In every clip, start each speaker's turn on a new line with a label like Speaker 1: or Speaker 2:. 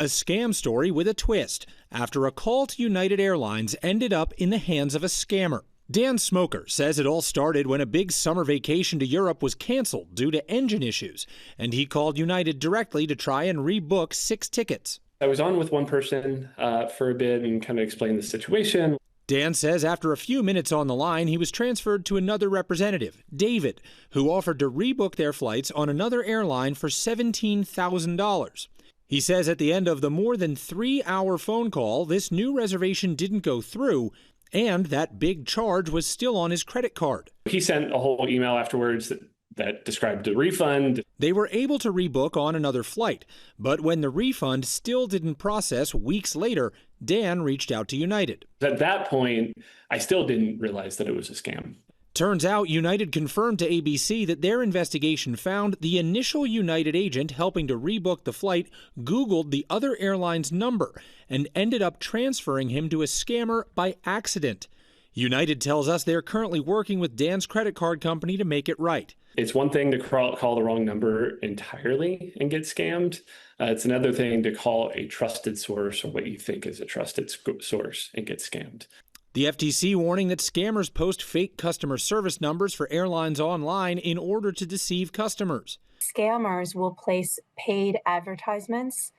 Speaker 1: a scam story with a twist after a call to United Airlines ended up in the hands of a scammer. Dan Smoker says it all started when a big summer vacation to Europe was canceled due to engine issues, and he called United directly to try and rebook 6 tickets.
Speaker 2: I was on with one person for a bit and kind of explained the situation.
Speaker 1: Dan says after a few minutes on the line, he was transferred to another representative, David, who offered to rebook their flights on another airline for $17,000. He says at the end of the more than 3-hour phone call, this new reservation didn't go through, and that big charge was still on his credit card.
Speaker 2: He sent a whole email afterwards that described the refund.
Speaker 1: They were able to rebook on another flight, but when the refund still didn't process weeks later, Dan reached out to United.
Speaker 2: At that point, I still didn't realize that it was a scam.
Speaker 1: Turns out United confirmed to ABC that their investigation found the initial United agent helping to rebook the flight Googled the other airline's number and ended up transferring him to a scammer by accident. United tells us they're currently working with Dan's credit card company to make it right.
Speaker 2: It's one thing to call the wrong number entirely and get scammed. It's another thing to call a trusted source or what you think is a trusted source and get scammed.
Speaker 1: The FTC warning that scammers post fake customer service numbers for airlines online in order to deceive customers.
Speaker 3: Scammers will place paid advertisements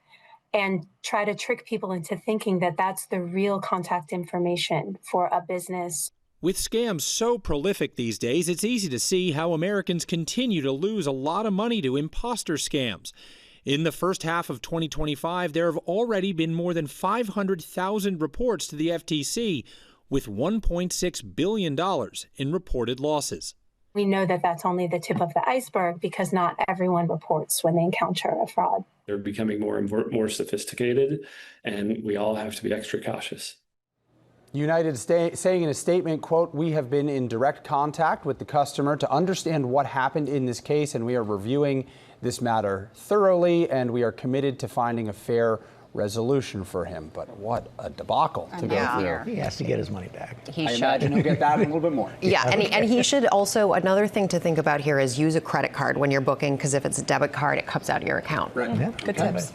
Speaker 3: and try to trick people into thinking that that's the real contact information for a business.
Speaker 1: With scams so prolific these days, it's easy to see how Americans continue to lose a lot of money to imposter scams. In the first half of 2025, there have already been more than 500,000 reports to the FTC, with $1.6 billion in reported losses.
Speaker 3: We know that that's only the tip of the iceberg because not everyone reports when they encounter a fraud.
Speaker 2: They're becoming more and more sophisticated, and we all have to be extra cautious.
Speaker 4: United saying in a statement, quote, "We have been in direct contact with the customer to understand what happened in this case, and we are reviewing this matter thoroughly, and we are committed to finding a fair resolution for him." But what a debacle to go through.
Speaker 5: He has to get his money back.
Speaker 4: I imagine he'll get that and a little bit more.
Speaker 6: Yeah, and he should also, another thing to think about here is use a credit card when you're booking, because if it's a debit card, it comes out of your account.
Speaker 5: Right. Yeah,
Speaker 6: Good tips.